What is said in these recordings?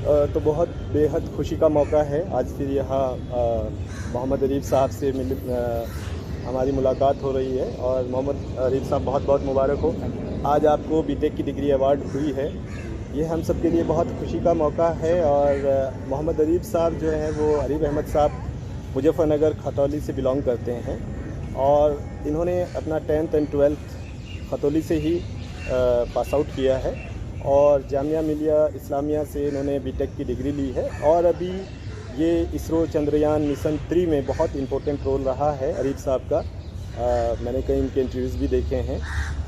तो बहुत बेहद खुशी का मौका है आज फिर यहाँ मोहम्मद अरीफ साहब से हमारी मुलाकात हो रही है। और मोहम्मद अरीफ साहब बहुत बहुत मुबारक हो, आज आपको बीटेक की डिग्री अवार्ड हुई है। ये हम सब के लिए बहुत खुशी का मौका है। और मोहम्मद अरीफ साहब जो हैं वो अरीफ अहमद साहब मुजफ्फरनगर खतौली से बिलोंग करते हैं और इन्होंने अपना 10th एंड 12th खतौली से ही पास आउट किया है और जामिया मिलिया इस्लामिया से इन्होंने बीटेक की डिग्री ली है। और अभी ये इसरो चंद्रयान मिशन 3 में बहुत इम्पोर्टेंट रोल रहा है अरीफ साहब का। मैंने कई इनके इंटरव्यूज़ भी देखे हैं।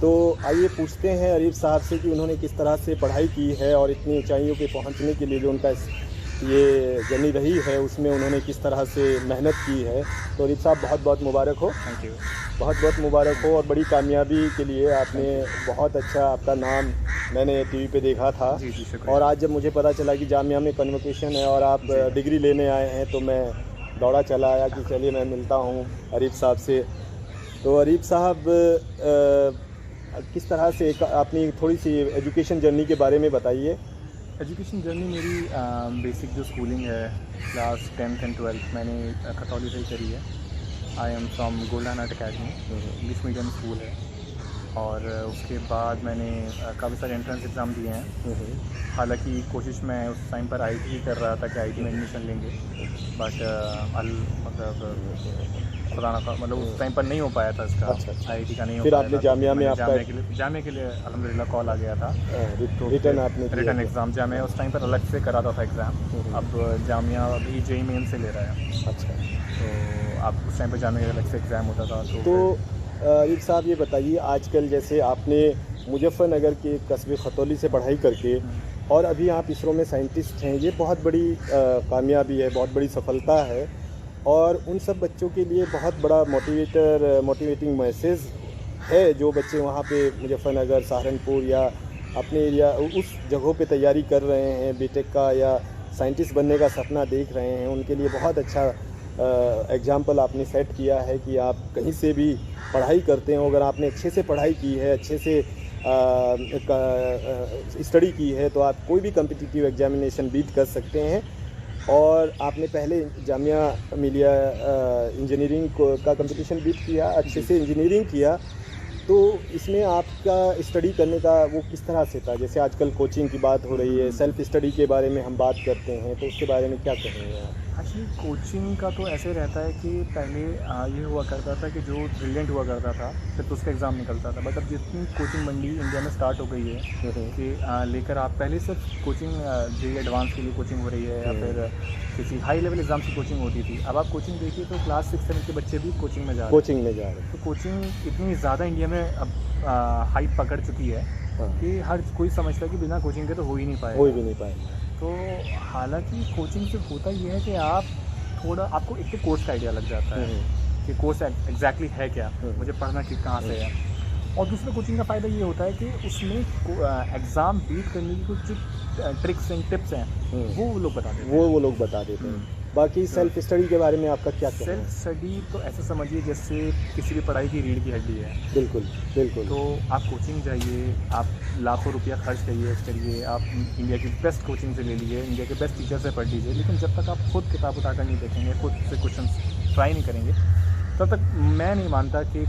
तो आइए पूछते हैं अरीफ साहब से कि उन्होंने किस तरह से पढ़ाई की है और इतनी ऊंचाइयों पे पहुंचने के लिए जो उनका ये जर्नी रही है उसमें उन्होंने किस तरह से मेहनत की है। तो अरीफ साहब बहुत बहुत मुबारक हो। Thank you. बहुत बहुत मुबारक हो और बड़ी कामयाबी के लिए। आपने बहुत अच्छा, आपका नाम मैंने टीवी पे देखा था। जी जी, शुक्रिया। और आज जब मुझे पता चला कि जामिया में कन्वोकेशन है और आप डिग्री लेने आए हैं तो मैं दौड़ा चला आया कि चलिए मैं मिलता हूँ अरीफ साहब से। तो अरीफ साहब किस तरह से अपनी थोड़ी सी एजुकेशन जर्नी के बारे में बताइए। एजुकेशन जर्नी मेरी बेसिक जो स्कूलिंग है क्लास 10th एंड 12th मैंने खतौली से ही करी है। I am from golden art academy, English medium school है। और उसके बाद मैंने काफ़ी सारे एंट्रेंस एग्ज़ाम दिए हैं। हालांकि कोशिश मैं उस टाइम पर आईटी ही कर रहा था कि आईटी में एडमिशन लेंगे, बट मतलब उस टाइम पर नहीं हो पाया था इसका। अच्छा। आईटी का नहीं हो फिर पाया आपने था। जामिया में आपका जामिया के लिए अल्हम्दुलिल्लाह कॉल आ गया था। तो रिटर्न एग्ज़ाम जामिया उस टाइम पर अलग से कराता था एग्ज़ाम। अब जामिया अभी जेईई मेन से ले रहा है। अच्छा। तो आप उस टाइम पर जामिया अलग से एग्ज़ाम होता था। तो अरीफ साहब ये बताइए, आजकल जैसे आपने मुजफ्फरनगर के कस्बे खतौली से पढ़ाई करके और अभी आप इसरो में साइंटिस्ट हैं, ये बहुत बड़ी कामयाबी है, बहुत बड़ी सफलता है। और उन सब बच्चों के लिए बहुत बड़ा मोटिवेटिंग मैसेज है जो बच्चे वहाँ पे मुजफ्फरनगर, सहारनपुर या अपने एरिया उस जगहों पे तैयारी कर रहे हैं बीटेक का या साइंटिस्ट बनने का सपना देख रहे हैं। उनके लिए बहुत अच्छा एग्जाम्पल आपने सेट किया है कि आप कहीं से भी पढ़ाई करते हो, अगर आपने अच्छे से पढ़ाई की है, अच्छे से स्टडी की है तो आप कोई भी कम्पिटिटिव एग्जामिनेशन बीट कर सकते हैं। और आपने पहले जामिया मिलिया इंजीनियरिंग का कंपटीशन बीट किया, अच्छे से इंजीनियरिंग किया। तो इसमें आपका स्टडी करने का वो किस तरह से था? जैसे आजकल कोचिंग की बात हो रही है, सेल्फ स्टडी के बारे में हम बात करते हैं, तो उसके बारे में क्या कहेंगे आप? एक्चुअली कोचिंग का तो ऐसे रहता है कि पहले ये हुआ करता था कि जो ब्रिलियंट हुआ करता था फिर तो उसका एग्ज़ाम निकलता था। बट अब जितनी कोचिंग मंडी इंडिया में स्टार्ट हो गई है कि लेकर आप पहले सिर्फ कोचिंग जेईई एडवांस के लिए कोचिंग हो रही है या फिर किसी हाई लेवल एग्ज़ाम की कोचिंग होती थी। अब आप कोचिंग देखिए तो क्लास 6-7 के बच्चे भी कोचिंग में जा रहे हैं। तो कोचिंग इतनी ज़्यादा इंडिया में अब हाइप पकड़ चुकी है कि हर कोई समझता है कि बिना कोचिंग के तो हो ही नहीं पाए। तो हालांकि कोचिंग से होता ये है कि आप थोड़ा आपको एक तो कोर्स का आइडिया लग जाता है कि कोर्स एग्जैक्टली है क्या, मुझे पढ़ना कि कहाँ से है। और दूसरा कोचिंग का फ़ायदा ये होता है कि उसमें एग्ज़ाम बीट करने की कुछ जो ट्रिक्स एंड टिप्स हैं वो लोग बता देते हैं। बाकी सेल्फ स्टडी के बारे में आपका क्या कहना है? सेल्फ स्टडी तो ऐसे समझिए जैसे किसी भी पढ़ाई की रीढ़ की हड्डी है। बिल्कुल। तो आप कोचिंग जाइए, आप लाखों रुपया खर्च करिए, आप इंडिया की बेस्ट कोचिंग से ले लीजिए, इंडिया के बेस्ट टीचर से पढ़ लीजिए, लेकिन जब तक आप खुद किताब उठाकर नहीं देखेंगे, खुद से क्वेश्चन ट्राई नहीं करेंगे, तब तक मैं नहीं मानता कि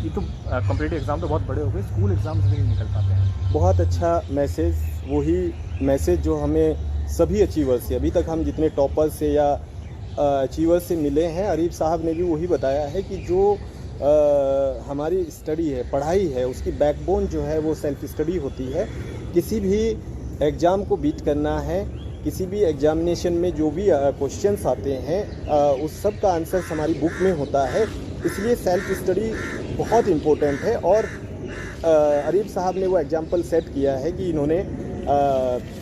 ये तो कॉम्पिटिटिव एग्ज़ाम तो बहुत बड़े हो गए, स्कूल एग्ज़ाम से नहीं निकल पाते हैं। बहुत अच्छा मैसेज, वही मैसेज जो हमें सभी अचीवर्स से, अभी तक हम जितने टॉपर्स से या अचीवर्स से मिले हैं, अरीफ साहब ने भी वही बताया है कि जो हमारी स्टडी है, पढ़ाई है, उसकी बैकबोन जो है वो सेल्फ स्टडी होती है। किसी भी एग्ज़ाम को बीट करना है, किसी भी एग्जामिनेशन में जो भी क्वेश्चंस आते हैं उस सब का आंसर हमारी बुक में होता है। इसलिए सेल्फ स्टडी बहुत इम्पोर्टेंट है। और अरीफ साहब ने वो एग्जाम्पल सेट किया है कि इन्होंने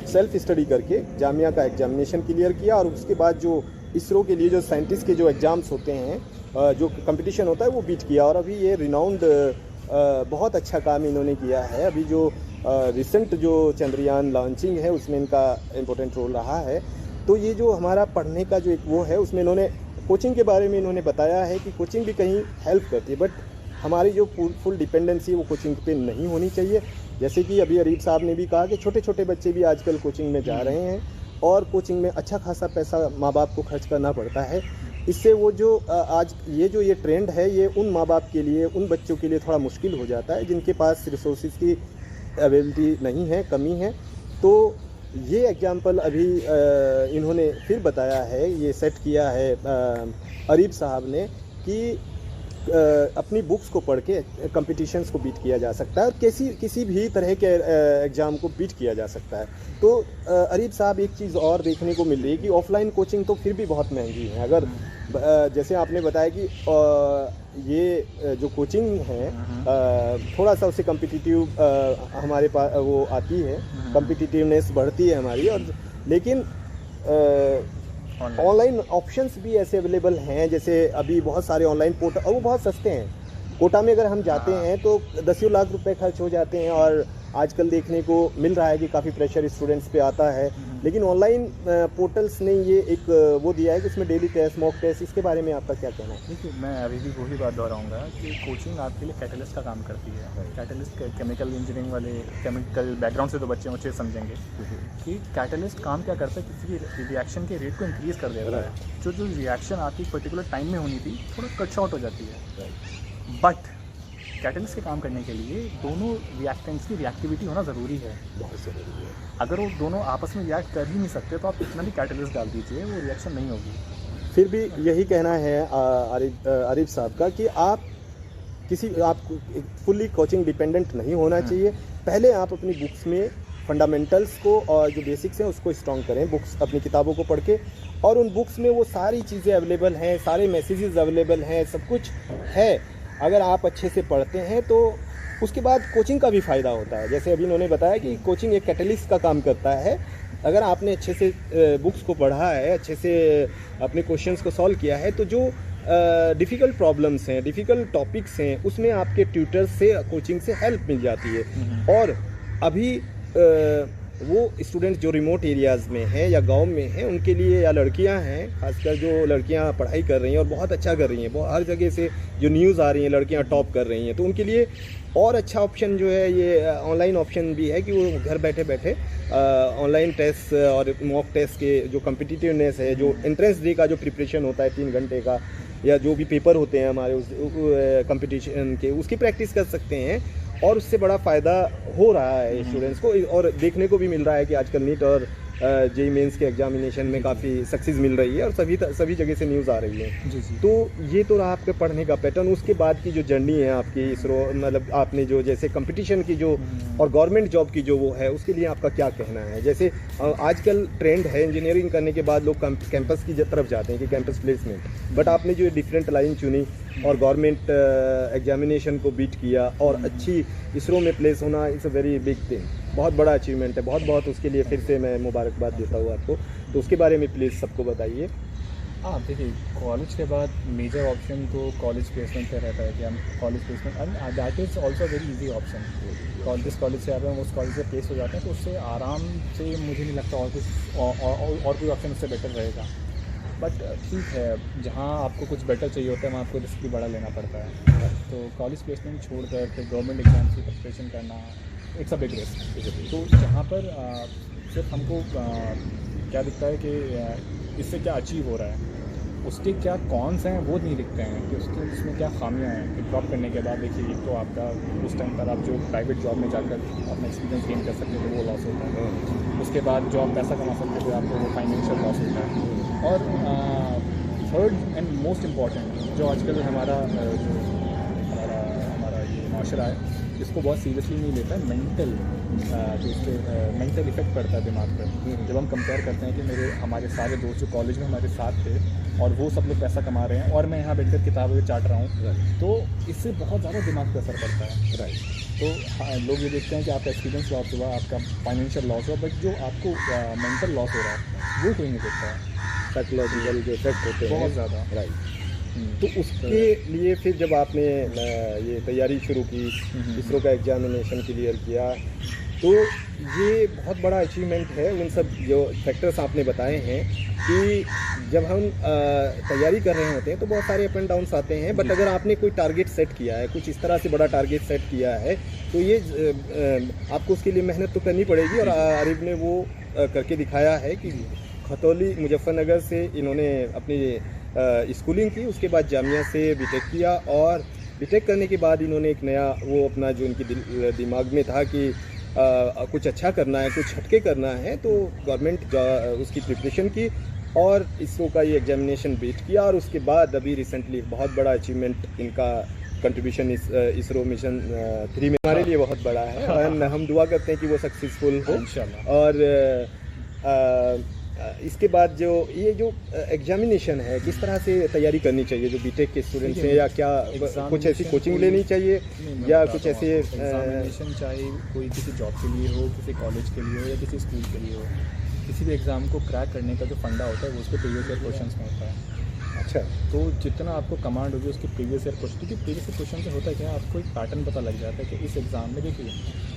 सेल्फ स्टडी करके जामिया का एग्जामिनेशन क्लियर किया और उसके बाद जो इसरो के लिए जो साइंटिस्ट के जो एग्ज़ाम्स होते हैं, जो कंपटीशन होता है, वो बीट किया। और अभी ये रिनाउंड बहुत अच्छा काम इन्होंने किया है। अभी जो रिसेंट जो चंद्रयान लॉन्चिंग है उसमें इनका इम्पोर्टेंट रोल रहा है। तो ये जो हमारा पढ़ने का जो एक वो है, उसमें इन्होंने कोचिंग के बारे में इन्होंने बताया है कि कोचिंग भी कहीं हेल्प करती है, बट हमारी जो फुल डिपेंडेंसी है वो कोचिंग पे नहीं होनी चाहिए। जैसे कि अभी अरीफ साहब ने भी कहा कि छोटे छोटे बच्चे भी आजकल कोचिंग में जा रहे हैं और कोचिंग में अच्छा खासा पैसा माँ बाप को खर्च करना पड़ता है। इससे वो जो आज ये ट्रेंड है, ये उन माँ बाप के लिए, उन बच्चों के लिए थोड़ा मुश्किल हो जाता है जिनके पास रिसोर्सेज की अवेलेबिलिटी नहीं है, कमी है। तो ये एग्जाम्पल अभी इन्होंने फिर बताया है, ये सेट किया है अरीब साहब ने कि अपनी बुक्स को पढ़ के कंपटीशंस को बीट किया जा सकता है और किसी भी तरह के एग्ज़ाम को बीट किया जा सकता है। तो अरीब साहब, एक चीज़ और देखने को मिल रही है कि ऑफ़लाइन कोचिंग तो फिर भी बहुत महंगी है। अगर जैसे आपने बताया कि ये जो कोचिंग है थोड़ा सा उससे कम्पिटिटिव हमारे पास वो आती है, कम्पिटिटिवनेस बढ़ती है हमारी, और लेकिन ऑनलाइन ऑप्शंस भी ऐसे अवेलेबल हैं। जैसे अभी बहुत सारे ऑनलाइन पोर्टल, और वो बहुत सस्ते हैं। कोटा में अगर हम जाते हैं तो 10 लाख रुपए खर्च हो जाते हैं, और आजकल देखने को मिल रहा है कि काफ़ी प्रेशर स्टूडेंट्स पे आता है। लेकिन ऑनलाइन पोर्टल्स ने ये एक वो दिया है कि उसमें डेली टेस्ट, मॉक टेस्ट, इसके बारे में आपका क्या कहना है? देखिए, मैं अभी भी वही बात दोहराऊंगा कि कोचिंग आपके लिए कैटलिस्ट का काम करती है। कैटलिस्ट केमिकल इंजीनियरिंग वाले, केमिकल बैकग्राउंड से तो बच्चे अच्छे समझेंगे कि कैटलिस्ट काम क्या करता है, किसी की रिएक्शन के रेट को इंक्रीज़ कर देता है। जो रिएक्शन आपकी पर्टिकुलर टाइम में होनी थी, थोड़ा कट शॉर्ट हो जाती है। बट कैटलिस्ट के काम करने के लिए दोनों रिएक्टेंट्स की रिएक्टिविटी होना ज़रूरी है, बहुत ज़रूरी है। अगर वो दोनों आपस में रिएक्ट कर ही नहीं सकते तो आप कितना भी कैटलिस्ट डाल दीजिए, वो रिएक्शन नहीं होगी। फिर भी यही कहना है आरिफ साहब का कि आप फुल्ली कोचिंग डिपेंडेंट नहीं होना चाहिए। पहले आप अपनी बुक्स में फंडामेंटल्स को और जो बेसिक्स हैं उसको स्ट्रॉन्ग करें, बुक्स, अपनी किताबों को पढ़ के, और उन बुक्स में वो सारी चीज़ें अवेलेबल हैं, सारे मैसेजेस अवेलेबल हैं, सब कुछ है। अगर आप अच्छे से पढ़ते हैं तो उसके बाद कोचिंग का भी फ़ायदा होता है। जैसे अभी इन्होंने बताया कि कोचिंग एक कैटलिस्ट का काम करता है। अगर आपने अच्छे से बुक्स को पढ़ा है, अच्छे से अपने क्वेश्चंस को सॉल्व किया है, तो जो डिफ़िकल्ट प्रॉब्लम्स हैं, डिफ़िकल्ट टॉपिक्स हैं, उसमें आपके ट्यूटर्स से, कोचिंग से हेल्प मिल जाती है। और अभी वो स्टूडेंट्स जो रिमोट एरियाज़ में हैं या गांव में हैं, उनके लिए, या लड़कियां हैं, खासकर जो लड़कियां पढ़ाई कर रही हैं और बहुत अच्छा कर रही हैं, बहुत हर जगह से जो न्यूज़ आ रही हैं लड़कियां टॉप कर रही हैं, तो उनके लिए और अच्छा ऑप्शन जो है ये ऑनलाइन ऑप्शन भी है कि वो घर बैठे बैठे ऑनलाइन टेस्ट और मॉक टेस्ट के जो कम्पिटिटिवनेस है, जो एंट्रेंस डे का जो प्रिपरेशन होता है 3 घंटे का, या जो भी पेपर होते हैं हमारे उस कंपटीशन के, उसकी प्रैक्टिस कर सकते हैं। और उससे बड़ा फ़ायदा हो रहा है स्टूडेंट्स को, और देखने को भी मिल रहा है कि आजकल नीट और जेईई मेंस के एग्जामिनेशन में काफ़ी सक्सेस मिल रही है, और सभी जगह से न्यूज़ आ रही है। जी। तो ये तो रहा आपके पढ़ने का पैटर्न। उसके बाद की जो जर्नी है आपकी, इसरो, मतलब आपने जो जैसे कंपटीशन की जो और गवर्नमेंट जॉब की जो वो है, उसके लिए आपका क्या कहना है? जैसे आजकल ट्रेंड है इंजीनियरिंग करने के बाद लोग कैंपस की तरफ जाते हैं कि कैंपस प्लेसमेंट, बट आपने जो डिफरेंट लाइन चुनी और गवर्नमेंट एग्जामिनेशन को बीट किया और अच्छी इसरो में प्लेस होना, it's a very big thing, बहुत बड़ा अचीवमेंट है। बहुत उसके लिए फिर से मैं मुबारकबाद देता हूँ आपको। तो उसके बारे में प्लीज़ सबको बताइए। हाँ, देखिए, कॉलेज के बाद मेजर ऑप्शन तो कॉलेज प्लेसमेंट का रहता है कि हम college placement, and that is also very easy option. जिस कॉलेज से आप हैं उस कॉलेज से प्लेस हो जाते हैं, तो उससे आराम से मुझे नहीं लगता और कुछ और कोई ऑप्शन उससे बेटर रहेगा। बट ठीक है, जहाँ आपको कुछ बेटर चाहिए होता है वहाँ आपको रिस्क भी बड़ा लेना पड़ता है। तो कॉलेज प्लेसमेंट छोड़कर फिर गवर्नमेंट एग्जाम की प्रिपरेशन करना, इट्स अ बिग रिस्क। तो जहाँ पर सिर्फ हमको क्या दिखता है कि इससे क्या अचीव हो रहा है, उसके क्या कॉन्स हैं वो नहीं दिखते हैं कि उसमें क्या खामियां हैं। कि ड्रॉप करने के बाद देखिए, एक तो आपका उस टाइम पर आप जो प्राइवेट जॉब में जाकर अपना एक्सपीरियंस गेन कर सकते थे वो लॉस होता है। उसके बाद जो आप पैसा कमा सकते थे आपको वो फाइनेंशियल लॉस होता है। और थर्ड एंड मोस्ट इम्पॉर्टेंट, जो आजकल हमारा ये माशरा है, इसको बहुत सीरियसली नहीं लेता है, जो इसके मेंटल इफेक्ट पड़ता है दिमाग पर। जब हम कंपेयर करते हैं कि हमारे सारे दोस्त जो कॉलेज में हमारे साथ थे और वो सब लोग पैसा कमा रहे हैं और मैं यहाँ बैठकर किताबें चाट रहा हूँ, तो इससे बहुत ज़्यादा दिमाग पर असर पड़ता है। तो हाँ, लोग ये देखते हैं कि आपका एक्सपीरियंस लॉस हुआ, आपका फाइनेंशियल लॉस हुआ, बट जो आपको मेंटल लॉस हो रहा है वो कोई नहीं देखता है। साइकोलॉजिकल जो इफेक्ट होते हैं बहुत ज़्यादा। राइट। तो उसके लिए फिर जब आपने ये तैयारी शुरू की, इसरो का एग्जामिनेशन क्लियर किया, तो ये बहुत बड़ा अचीवमेंट है। उन सब जो फैक्टर्स आपने बताए हैं कि जब हम तैयारी कर रहे होते हैं तो बहुत सारे अप एंड डाउन्स आते हैं, बट अगर आपने कोई टारगेट सेट किया है, कुछ इस तरह से बड़ा टारगेट सेट किया है तो ये आपको उसके लिए मेहनत तो करनी पड़ेगी और आरिफ ने वो करके दिखाया है कि खतौली मुजफ्फरनगर से इन्होंने अपनी स्कूलिंग की, उसके बाद जामिया से बीटेक किया और बीटेक करने के बाद इन्होंने एक नया वो अपना जो इनकी दिमाग में था कि कुछ अच्छा करना है, कुछ हटके करना है, तो गवर्नमेंट उसकी प्रिपरेशन की और इसरो का ये एग्जामिनेशन बीट किया और उसके बाद अभी रिसेंटली बहुत बड़ा अचीवमेंट इनका कंट्रीब्यूशन इसरो मिशन 3 में हमारे लिए बहुत बड़ा है और हम दुआ करते हैं कि वो सक्सेसफुल हो इंशाल्लाह। और इसके बाद जो ये जो एग्जामिनेशन है किस तरह से तैयारी करनी चाहिए जो बीटेक के स्टूडेंट्स हैं, या क्या कुछ ऐसी कोचिंग लेनी चाहिए या कुछ ऐसे एग्जामिनेशन चाहे कोई किसी जॉब के लिए हो, किसी कॉलेज के लिए हो या किसी स्कूल के लिए हो, किसी भी एग्ज़ाम को क्रैक करने का जो फंडा होता है वो उसके प्रीवियस ईयर क्वेश्चंस में होता है। अच्छा, तो जितना आपको कमांड होगी उसके प्रीवियस ईयर क्वेश्चन, क्योंकि प्रीवियस ईयर क्वेश्चन से होता है क्या, आपको एक पैटर्न पता लग जाता है कि इस एग्ज़ाम में देखिए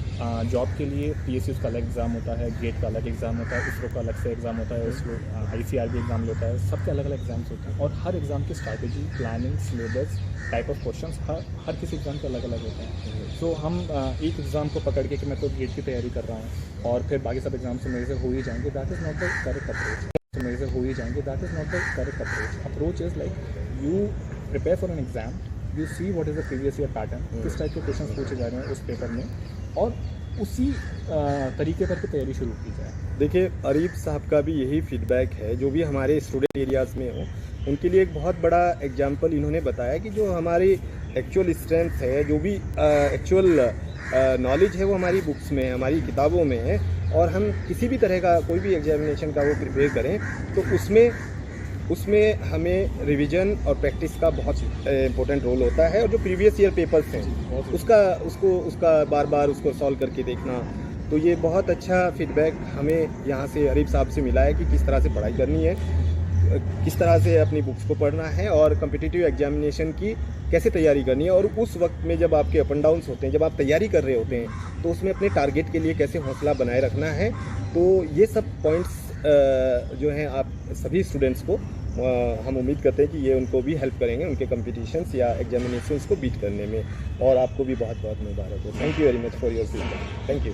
जॉब के लिए PSUs का अलग एग्ज़ाम होता है, गेट का अलग एग्ज़ाम होता है, इसरो का अलग से एग्ज़ाम होता है, इसरो ICRB एग्ज़ाम लेता है, सबके अलग अलग एग्ज़ाम्स होते हैं और हर एग्ज़ाम की strategy, planning, syllabus, type of questions हर किसी एग्ज़ाम के अलग अलग होते हैं। सो हम एक एग्ज़ाम को पकड़ के कि मैं तो गेट की तैयारी कर रहा हूँ और फिर बाकी सब एग्ज़ाम से मेरे से हो ही जाएंगे, that is not the correct approach. मेरे से हो ही जाएंगे, that is not the correct approach. Approach is like you prepare for an exam, you see what is the previous year pattern, किस टाइप के क्वेश्चन पूछे जा रहे हैं उस पेपर में और उसी तरीके पर की तैयारी शुरू की जाए। देखिए आरिफ साहब का भी यही फीडबैक है, जो भी हमारे स्टूडेंट एरियाज़ में हो उनके लिए एक बहुत बड़ा एग्जाम्पल इन्होंने बताया कि जो हमारी एक्चुअल स्ट्रेंथ है, जो भी एक्चुअल नॉलेज है वो हमारी बुक्स में है, हमारी किताबों में है और हम किसी भी तरह का कोई भी एग्जामिनेशन का वो प्रिपेयर करें तो उसमें हमें रिवीजन और प्रैक्टिस का बहुत इम्पोर्टेंट रोल होता है और जो प्रीवियस ईयर पेपर्स हैं उसका बार बार उसको सॉल्व करके देखना। तो ये बहुत अच्छा फीडबैक हमें यहाँ से आरिफ साहब से मिला है कि किस तरह से पढ़ाई करनी है, किस तरह से अपनी बुक्स को पढ़ना है और कम्पिटिटिव एग्जामिनेशन की कैसे तैयारी करनी है और उस वक्त में जब आपके अप एंड डाउन्स होते हैं, जब आप तैयारी कर रहे होते हैं तो उसमें अपने टारगेट के लिए कैसे हौसला बनाए रखना है। तो ये सब पॉइंट्स जो हैं आप सभी स्टूडेंट्स को हम उम्मीद करते हैं कि ये उनको भी हेल्प करेंगे उनके कॉम्पिटिशन्स या एग्जामिनेशंस को बीट करने में और आपको भी बहुत बहुत मुबारक हो। Thank you very much for your feedback. Thank you.